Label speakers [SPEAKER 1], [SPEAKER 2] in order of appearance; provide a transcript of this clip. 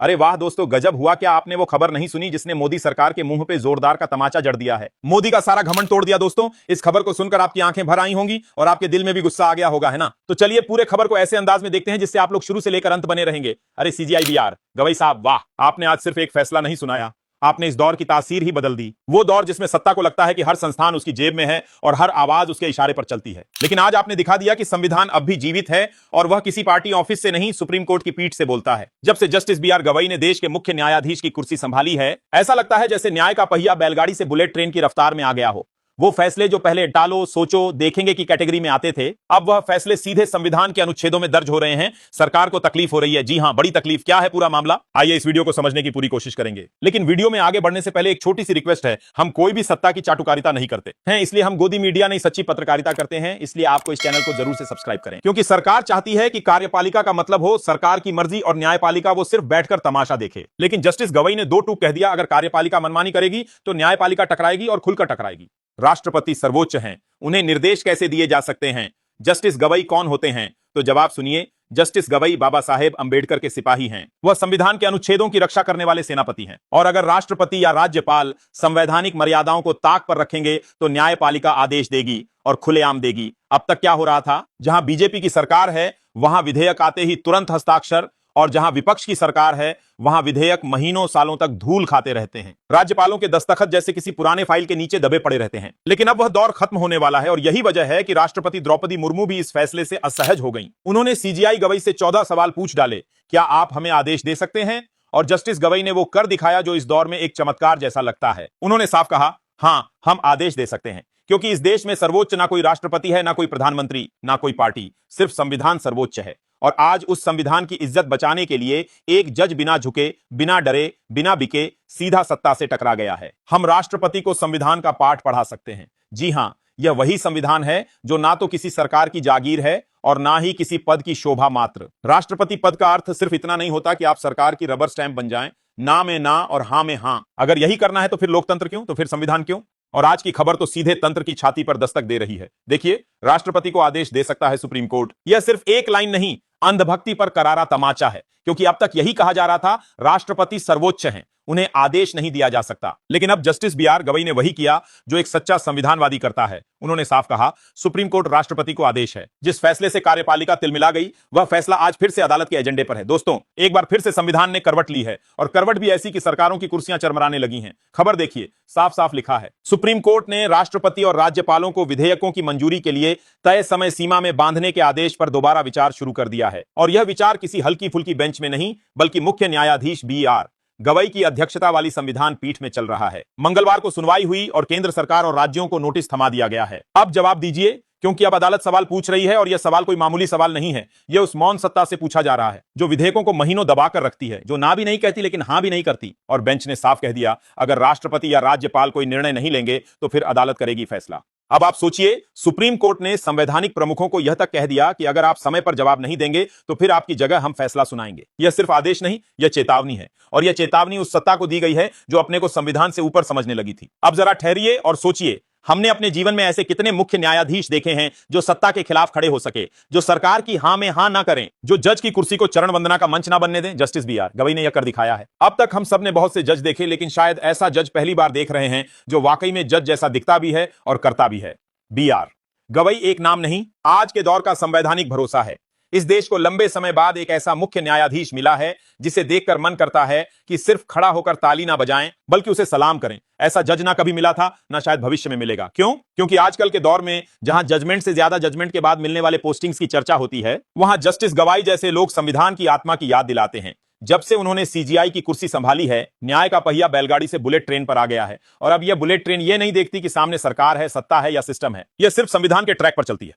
[SPEAKER 1] अरे वाह दोस्तों, गजब हुआ क्या। आपने वो खबर नहीं सुनी जिसने मोदी सरकार के मुंह पे जोरदार का तमाचा जड़ दिया है। मोदी का सारा घमंड तोड़ दिया दोस्तों। इस खबर को सुनकर आपकी आंखें भर आई होंगी और आपके दिल में भी गुस्सा आ गया होगा, है ना। तो चलिए पूरे खबर को ऐसे अंदाज में देखते हैं जिससे आप लोग शुरू से लेकर अंत बने रहेंगे। अरे CGI-BR गवई साहब, वाह, आपने आज सिर्फ एक फैसला नहीं सुनाया, आपने इस दौर की तासीर ही बदल दी। वो दौर जिसमें सत्ता को लगता है कि हर संस्थान उसकी जेब में है और हर आवाज उसके इशारे पर चलती है। लेकिन आज आपने दिखा दिया कि संविधान अब भी जीवित है और वह किसी पार्टी ऑफिस से नहीं, सुप्रीम कोर्ट की पीठ से बोलता है। जब से जस्टिस BR गवई ने देश के मुख्य न्यायाधीश की कुर्सी संभाली है, ऐसा लगता है जैसे न्याय का पहिया बैलगाड़ी से बुलेट ट्रेन की रफ्तार में आ गया हो। वो फैसले जो पहले टालो, सोचो, देखेंगे की कैटेगरी में आते थे, अब वह फैसले सीधे संविधान के अनुच्छेदों में दर्ज हो रहे हैं। सरकार को तकलीफ हो रही है। जी हां, बड़ी तकलीफ। क्या है पूरा मामला, आइए इस वीडियो को समझने की पूरी कोशिश करेंगे। लेकिन वीडियो में आगे बढ़ने से पहले एक छोटी सी रिक्वेस्ट है, हम कोई भी सत्ता की चाटुकारिता नहीं करते हैं, इसलिए हम गोदी मीडिया नहीं, सच्ची पत्रकारिता करते हैं। इसलिए आपको इस चैनल को जरूर से सब्सक्राइब करें, क्योंकि सरकार चाहती है कि कार्यपालिका का मतलब हो सरकार की मर्जी और न्यायपालिका वो सिर्फ बैठकर तमाशा देखे। लेकिन जस्टिस गवई ने दो टूक कह दिया, अगर कार्यपालिका मनमानी करेगी तो न्यायपालिका टकराएगी और खुलकर टकराएगी। राष्ट्रपति सर्वोच्च हैं, उन्हें निर्देश कैसे दिए जा सकते हैं। जस्टिस गवई कौन होते हैं? तो जवाब सुनिए, जस्टिस गवई बाबा साहेब अंबेडकर के सिपाही हैं। वह संविधान के अनुच्छेदों की रक्षा करने वाले सेनापति हैं। और अगर राष्ट्रपति या राज्यपाल संवैधानिक मर्यादाओं को ताक पर रखेंगे तो न्यायपालिका आदेश देगी और खुलेआम देगी। अब तक क्या हो रहा था, जहां बीजेपी की सरकार है वहां विधेयक आते ही तुरंत हस्ताक्षर, और जहां विपक्ष की सरकार है वहां विधेयक महीनों सालों तक धूल खाते रहते हैं। राज्यपालों के दस्तखत जैसे किसी पुराने फाइल के नीचे दबे पड़े रहते हैं। लेकिन अब वह दौर खत्म होने वाला है और यही वजह है कि राष्ट्रपति द्रौपदी मुर्मू भी इस फैसले से असहज हो गईं। उन्होंने CGI गवई से 14 सवाल पूछ डाले, क्या आप हमें आदेश दे सकते हैं? और जस्टिस गवई ने वो कर दिखाया जो इस दौर में एक चमत्कार जैसा लगता है। उन्होंने साफ कहा, हां, हम आदेश दे सकते हैं, क्योंकि इस देश में सर्वोच्च ना कोई राष्ट्रपति है, ना कोई प्रधानमंत्री, ना कोई पार्टी, सिर्फ संविधान सर्वोच्च है। और आज उस संविधान की इज्जत बचाने के लिए एक जज बिना झुके, बिना डरे, बिना बिके सीधा सत्ता से टकरा गया है। हम राष्ट्रपति को संविधान का पाठ पढ़ा सकते हैं। जी हां, यह वही संविधान है जो ना तो किसी सरकार की जागीर है और ना ही किसी पद की शोभा मात्र। राष्ट्रपति पद का अर्थ सिर्फ इतना नहीं होता कि आप सरकार की रबर स्टैंप बन जाएं, ना में ना और हां में हां। अगर यही करना है तो फिर लोकतंत्र क्यों, तो फिर संविधान क्यों? और आज की खबर तो सीधे तंत्र की छाती पर दस्तक दे रही है। देखिए, राष्ट्रपति को आदेश दे सकता है सुप्रीम कोर्ट। यह सिर्फ एक लाइन नहीं, अंधभक्ति पर करारा तमाचा है, क्योंकि अब तक यही कहा जा रहा था राष्ट्रपति सर्वोच्च हैं, उन्हें आदेश नहीं दिया जा सकता। लेकिन अब जस्टिस BR गवई ने वही किया जो एक सच्चा संविधानवादी करता है। उन्होंने साफ कहा, सुप्रीम कोर्ट राष्ट्रपति को आदेश है। जिस फैसले से कार्यपालिका तिलमिला गई, वह फैसला आज फिर से अदालत के एजेंडे पर है। दोस्तों, एक बार फिर से संविधान ने करवट ली है और करवट भी ऐसी कि सरकारों की कुर्सियां चरमराने लगी हैं। खबर देखिए, साफ साफ लिखा है, सुप्रीम कोर्ट ने राष्ट्रपति और राज्यपालों को विधेयकों की मंजूरी के लिए तय समय सीमा में बांधने के आदेश पर दोबारा विचार शुरू कर दिया है। और यह विचार किसी हल्की फुल्की बेंच में नहीं, बल्कि मुख्य न्यायाधीश BR गवई की अध्यक्षता वाली संविधान पीठ में चल रहा है। मंगलवार को सुनवाई हुई और केंद्र सरकार और राज्यों को नोटिस थमा दिया गया है। अब जवाब दीजिए, क्योंकि अब अदालत सवाल पूछ रही है और यह सवाल कोई मामूली सवाल नहीं है। यह उस मौन सत्ता से पूछा जा रहा है जो विधेयकों को महीनों दबाकर रखती है, जो ना भी नहीं कहती लेकिन हां भी नहीं करती। और बेंच ने साफ कह दिया, अगर राष्ट्रपति या राज्यपाल कोई निर्णय नहीं लेंगे तो फिर अदालत करेगी फैसला। अब आप सोचिए, सुप्रीम कोर्ट ने संवैधानिक प्रमुखों को यह तक कह दिया कि अगर आप समय पर जवाब नहीं देंगे तो फिर आपकी जगह हम फैसला सुनाएंगे। यह सिर्फ आदेश नहीं, यह चेतावनी है। और यह चेतावनी उस सत्ता को दी गई है जो अपने को संविधान से ऊपर समझने लगी थी। अब जरा ठहरिए और सोचिए, हमने अपने जीवन में ऐसे कितने मुख्य न्यायाधीश देखे हैं जो सत्ता के खिलाफ खड़े हो सके, जो सरकार की हां में हां ना करें, जो जज की कुर्सी को चरण वंदना का मंच ना बनने दें। जस्टिस BR गवई ने यह कर दिखाया है। अब तक हम सब ने बहुत से जज देखे, लेकिन शायद ऐसा जज पहली बार देख रहे हैं जो वाकई में जज जैसा दिखता भी है और करता भी है। BR गवई एक नाम नहीं, आज के दौर का संवैधानिक भरोसा है। इस देश को लंबे समय बाद एक ऐसा मुख्य न्यायाधीश मिला है जिसे देखकर मन करता है कि सिर्फ खड़ा होकर ताली ना बजाएं, बल्कि उसे सलाम करें। ऐसा जज ना कभी मिला था, ना शायद भविष्य में मिलेगा। क्यों? क्योंकि आजकल के दौर में जहां जजमेंट से ज्यादा जजमेंट के बाद मिलने वाले पोस्टिंग्स की चर्चा होती है, वहां जस्टिस गवई जैसे लोग संविधान की आत्मा की याद दिलाते हैं। जब से उन्होंने CGI की कुर्सी संभाली है, न्याय का पहिया बैलगाड़ी से बुलेट ट्रेन पर आ गया है। और अब यह बुलेट ट्रेन ये नहीं देखती कि सामने सरकार है, सत्ता है या सिस्टम है, यह सिर्फ संविधान के ट्रैक पर चलती है।